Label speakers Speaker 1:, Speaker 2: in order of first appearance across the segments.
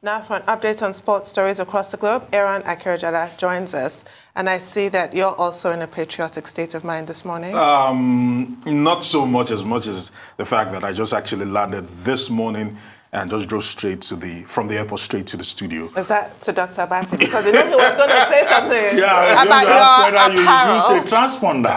Speaker 1: Now for an update on sports stories across the globe, Aaron Akirajala joins us. And I see that you're also in a patriotic state of mind this morning.
Speaker 2: Not so much as the fact that I just actually landed this morning and just drove from the airport straight to the studio.
Speaker 1: Is that to Dr. Abati? Because you know he was going to say something
Speaker 3: about
Speaker 1: your apparel.
Speaker 3: You used a transponder.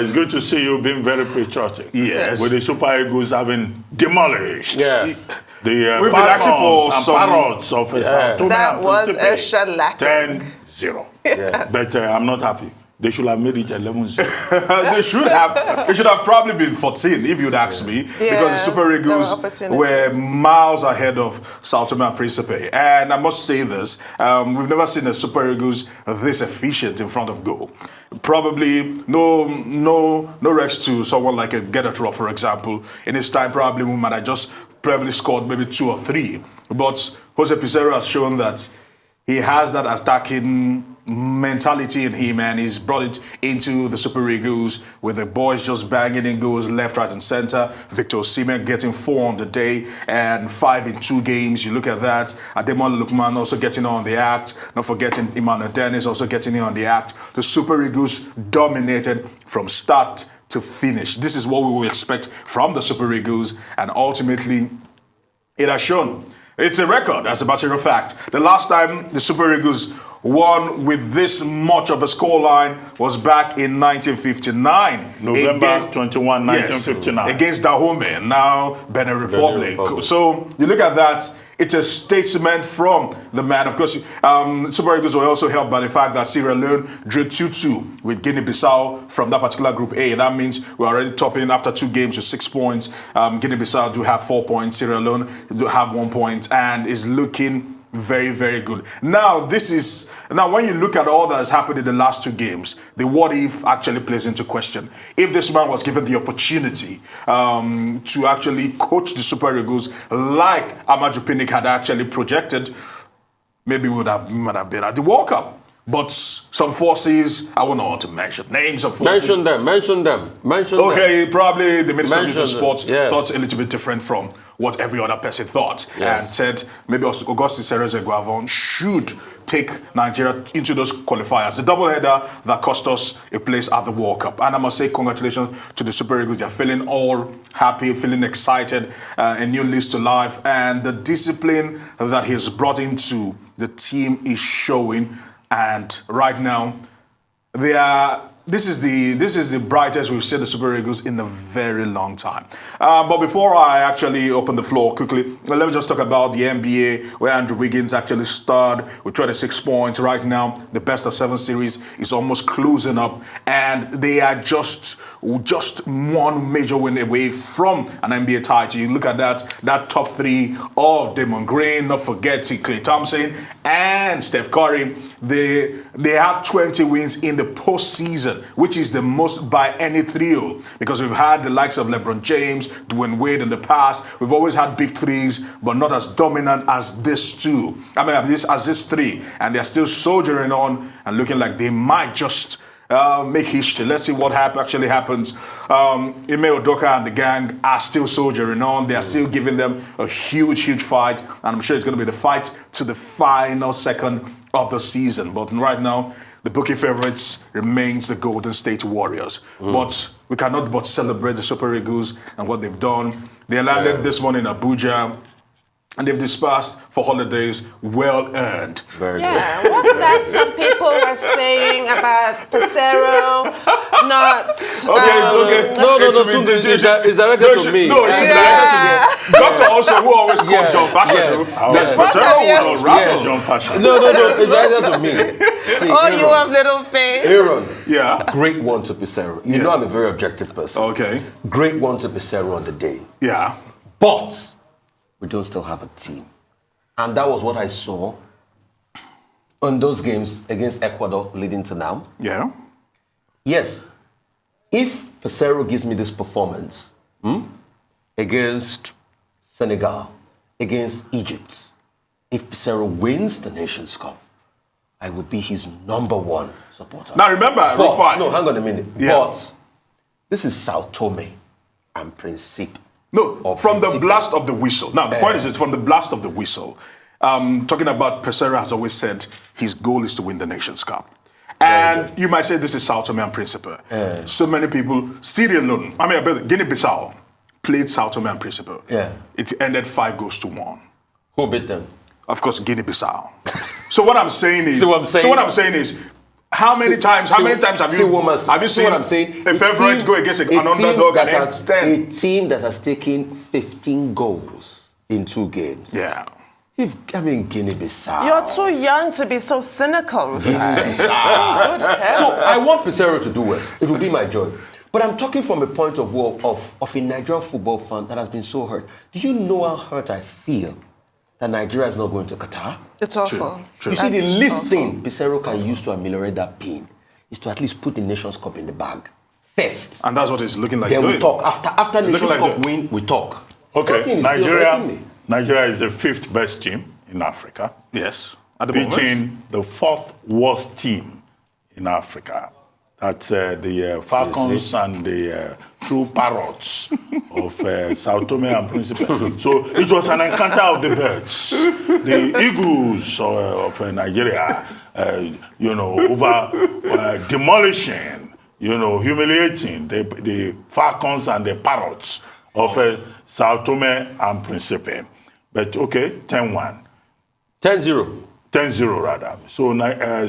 Speaker 3: It's good to see you being very patriotic.
Speaker 2: Yes.
Speaker 3: With the Super Eagles having demolished.
Speaker 2: Yes.
Speaker 3: The
Speaker 2: We've been actually for
Speaker 3: parrots of Tome.
Speaker 1: That was a shellacking.
Speaker 3: 10-0. Yeah. But I'm not happy. They should have made it 11-0.
Speaker 2: They should have. It should have probably been 14, if you'd ask me, because the Super Eagles were miles ahead of Sao Tome and Principe. And I must say this: we've never seen the Super Eagles this efficient in front of goal. Probably no rex to someone like a Gedatro, for example. In his time, probably we might have just probably scored maybe 2 or 3. But Jose Pizarro has shown that he has that attacking mentality in him, and he's brought it into the Super Eagles with the boys just banging in goals left, right, and center. Victor Osimhen getting 4 on the day and 5 in 2 games. You look at that. Ademola Lookman also getting on the act. Not forgetting Emmanuel Dennis also getting in on the act. The Super Eagles dominated from start to finish. This is what we will expect from the Super Eagles, and ultimately, it has shown. It's a record, as a matter of fact. The last time the Super Eagles won with this much of a scoreline was back in 1959.
Speaker 3: November 21, 1959.
Speaker 2: Yes, against Dahomey, now Benin Republic. So you look at that, it's a statement from the man. Of course, Super Eagles were also helped by the fact that Sierra Leone drew 2-2 with Guinea-Bissau from that particular Group A. That means we're already topping after 2 games with 6 points. Guinea-Bissau do have 4 points. Sierra Leone do have 1 point and is looking very, very good. Now, when you look at all that has happened in the last 2 games, the what if actually plays into question. If this man was given the opportunity to actually coach the Super Eagles like Amaju Pinnick had actually projected, maybe we might have been at the World Cup. But some forces, I wouldn't want to mention names of forces.
Speaker 4: Mention them.
Speaker 2: Okay, probably the Minister of Sports thought a little bit different from what every other person thought, and said maybe Augustus Cerezo Guavon should take Nigeria into those qualifiers. The doubleheader that cost us a place at the World Cup. And I must say congratulations to the Super Eagles. They're feeling all happy, feeling excited, a new lease to life. And the discipline that he's brought into the team is showing. And right now, this is the brightest we've seen the Super Eagles in a very long time. But before I actually open the floor quickly, let me just talk about the NBA, where Andrew Wiggins actually starred with 26 points. Right now, the best of 7 series is almost closing up, and they are just 1 major win away from an NBA title. You look at that top 3 of Damon Green, not forgetting Klay Thompson and Steph Curry. They have 20 wins in the postseason, which is the most by any trio, because we've had the likes of LeBron James, Dwayne Wade in the past. We've always had big threes, but not as dominant as this 2. As this 3, and they're still soldiering on and looking like they might just make history. Let's see what actually happens. Ime Udoka and the gang are still soldiering on. They are still giving them a huge fight, and I'm sure it's going to be the fight to the final second of the season. But right now, the bookie favorites remains the Golden State Warriors. But we cannot but celebrate the Super Eagles and what they've done. They landed this morning in Abuja, and they've dispersed for holidays, well earned.
Speaker 4: Very good.
Speaker 1: What's that some people were saying about Pacero not...
Speaker 2: Okay.
Speaker 4: No, it's directed to me.
Speaker 2: No, it should be directed to me. Doctor also, who always calls John Fashion. Pacero will raffle John Fashion.
Speaker 4: No, it's directed to me. See,
Speaker 1: you have little faith.
Speaker 4: Aaron, great one to Pacero. You know I'm a very objective person.
Speaker 2: Okay.
Speaker 4: Great one to Pacero on the day.
Speaker 2: Yeah.
Speaker 4: But we don't still have a team. And that was what I saw on those games against Ecuador leading to now.
Speaker 2: Yeah.
Speaker 4: Yes. If Pacero gives me this performance against Senegal, against Egypt, if Pacero wins the Nations Cup, I would be his #1 supporter.
Speaker 2: Now remember,
Speaker 4: no, hang on a minute.
Speaker 2: Yeah.
Speaker 4: But this is Sao Tome and Principe.
Speaker 2: No, from the blast of the whistle. Now, the point is, it's from the blast of the whistle. Talking about Pesero has always said his goal is to win the Nations Cup. And you might say this is Sao Tome and Principe. So many people, Syria alone, Guinea-Bissau played Sao Tome and Principe. It ended 5-1.
Speaker 4: Who beat them?
Speaker 2: Of course, Guinea-Bissau. So what I'm saying is, how many times have you seen a favorite go against an underdog and end 10?
Speaker 4: A team that has taken 15 goals in 2 games.
Speaker 2: Yeah.
Speaker 4: Guinea-Bissau.
Speaker 1: You're too young to be so cynical.
Speaker 4: So I want Pesero to do well. It will be my joy. But I'm talking from a point of view of a Nigerian football fan that has been so hurt. Do you know how hurt I feel that Nigeria is not going to Qatar?
Speaker 1: It's awful.
Speaker 4: You see, the least thing Pesero can use to ameliorate that pain is to at least put the Nations Cup in the bag first.
Speaker 2: And that's what it's looking like.
Speaker 4: Then we talk. After Nations Cup win, we talk.
Speaker 3: Okay, Nigeria is the 5th best team in Africa.
Speaker 2: Yes, at the moment.
Speaker 3: Beating the 4th worst team in Africa. That's the Falcons and the true parrots of Sao Tome and Principe. So it was an encounter of the birds. The eagles of Nigeria, over demolishing, humiliating the Falcons and the parrots of Sao Tome and Principe. But okay, 10-1.
Speaker 4: 10-0.
Speaker 3: 10-0 rather. So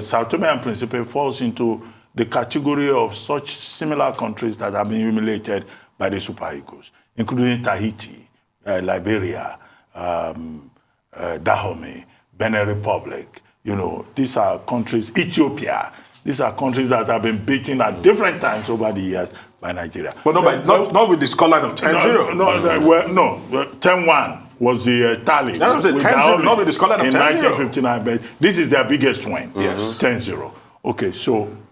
Speaker 3: Sao Tome and Principe falls into the category of such similar countries that have been humiliated by the Super Eagles, including Tahiti, Liberia, Dahomey, Benin Republic. These are countries, Ethiopia. These are countries that have been beaten at different times over the years by Nigeria.
Speaker 2: But not with the scoreline of 10-0.
Speaker 3: No, 10-1 was the tally.
Speaker 2: That was a 10-0, not with the scoreline of 10-0.
Speaker 3: In 1959, but this is their biggest win.
Speaker 2: Yes.
Speaker 3: 10-0. Okay,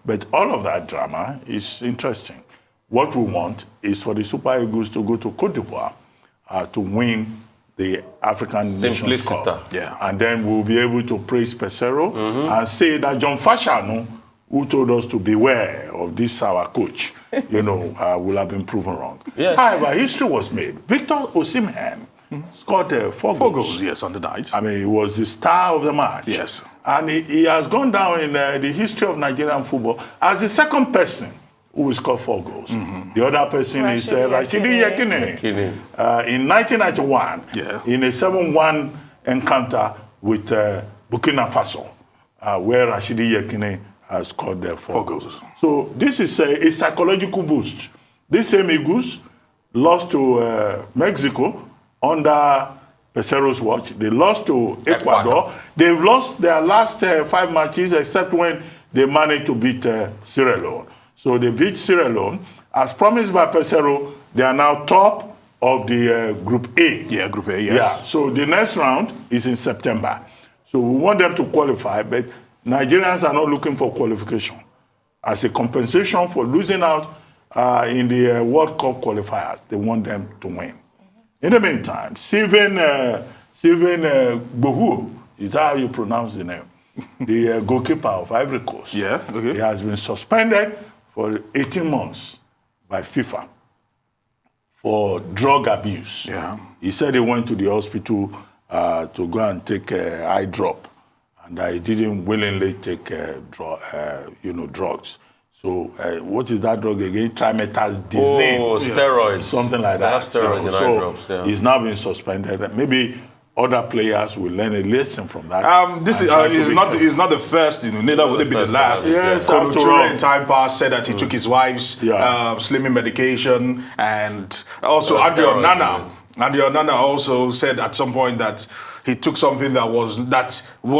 Speaker 3: but all of that drama is interesting. What we want is for the Super Eagles to go to Cote d'Ivoire to win the African Nations Cup.
Speaker 2: Yeah.
Speaker 3: And then we'll be able to praise Pesero and say that John Fashanu, who told us to beware of this our coach, will have been proven wrong.
Speaker 4: Yes.
Speaker 3: However, history was made. Victor Osimhen scored 4 goals.
Speaker 2: Yes, on the night.
Speaker 3: I mean, he was the star of the match.
Speaker 2: Yes.
Speaker 3: And he has gone down in the history of Nigerian football as the second person who will score 4 goals. The other person is Rashidi Yekini. In 1991, in a 7-1 encounter with Burkina Faso, where Rashidi Yekini has scored 4 goals. So this is a psychological boost. These same Eagles lost to Mexico under Pesero's watch. They lost to Ecuador. They've lost their last 5 matches, except when they managed to beat Sierra Leone. So they beat Sierra Leone. As promised by Pesero, they are now top of the Group A.
Speaker 2: Yeah, Group A, yes.
Speaker 3: Yeah, so the next round is in September. So we want them to qualify, but Nigerians are not looking for qualification. As a compensation for losing out in the World Cup qualifiers, they want them to win. In the meantime, Sylvain Bohu, is that how you pronounce the name? The goalkeeper of Ivory Coast.
Speaker 2: Yeah, okay.
Speaker 3: He has been suspended for 18 months by FIFA for drug abuse.
Speaker 2: Yeah.
Speaker 3: He said he went to the hospital to go and take eye drop, and he didn't willingly take drugs. So what is that drug again? Trimetazidine.
Speaker 4: Oh, steroids.
Speaker 3: Something like that.
Speaker 4: They have steroids in eye drops. Yeah.
Speaker 3: He's now been suspended. Maybe other players will learn a lesson from that.
Speaker 2: He's not the first, neither would it be the last.
Speaker 3: Yes,
Speaker 2: after all. In time past said that he took his wife's slimming medication, and also Andrew Onana also said at some point that he took something that was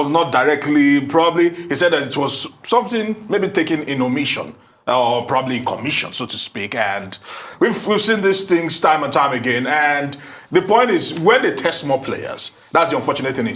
Speaker 2: not directly, probably, he said that it was something maybe taken in omission, or probably in commission, so to speak. And we've seen these things time and time again. And the point is, when they test more players, that's the unfortunate thing in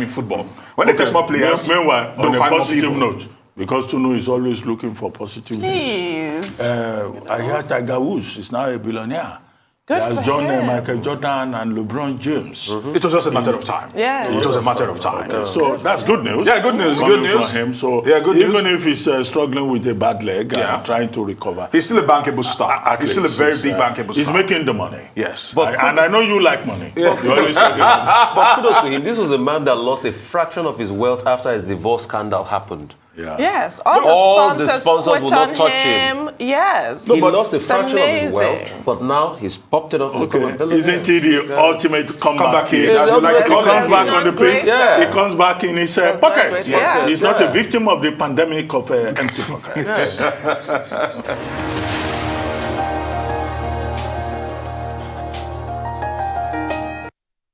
Speaker 2: football. When they test more players,
Speaker 3: meanwhile, on a positive note, because Tunu is always looking for positive news. I hear Tiger Woods is now a billionaire.
Speaker 1: Good
Speaker 3: As
Speaker 1: for
Speaker 3: John
Speaker 1: him.
Speaker 3: Michael Jordan and LeBron James.
Speaker 2: It was just a matter of time.
Speaker 1: Yeah.
Speaker 2: It was a matter of time.
Speaker 3: So that's good news.
Speaker 2: Yeah, good news.
Speaker 3: Coming
Speaker 2: Good news.
Speaker 3: from him. So
Speaker 2: Yeah, good
Speaker 3: even
Speaker 2: news.
Speaker 3: if he's struggling with a bad leg
Speaker 2: Yeah.
Speaker 3: and trying to recover,
Speaker 2: He's still a bankable star.
Speaker 3: at
Speaker 2: He's still a
Speaker 3: least
Speaker 2: very
Speaker 3: he's,
Speaker 2: big bankable
Speaker 3: He's
Speaker 2: star.
Speaker 3: making the money.
Speaker 2: Yes.
Speaker 3: And I know you like money. You always talk about
Speaker 4: But kudos to him. This was a man that lost a fraction of his wealth after his divorce scandal happened.
Speaker 3: Yeah.
Speaker 1: Yes,
Speaker 4: All
Speaker 1: the
Speaker 4: the
Speaker 1: sponsors,
Speaker 4: sponsors
Speaker 1: quit
Speaker 4: will not
Speaker 1: on
Speaker 4: touch
Speaker 1: him. Yes.
Speaker 4: He
Speaker 2: but
Speaker 4: lost a
Speaker 1: it's
Speaker 4: fraction of his wealth,
Speaker 1: amazing.
Speaker 4: but now he's popped it up. to become a
Speaker 3: Okay.
Speaker 4: billionaire.
Speaker 3: Isn't he the ultimate comeback
Speaker 2: kid,
Speaker 3: kid?
Speaker 2: as we like to
Speaker 3: He
Speaker 2: call
Speaker 3: comes
Speaker 2: him.
Speaker 3: back
Speaker 1: He's
Speaker 3: on the
Speaker 1: not
Speaker 3: pitch.
Speaker 1: great.
Speaker 4: Yeah.
Speaker 3: He comes back in his
Speaker 1: not
Speaker 3: pocket.
Speaker 1: great. Yeah.
Speaker 3: He's not
Speaker 4: Yeah.
Speaker 3: a victim of the pandemic of empty pockets.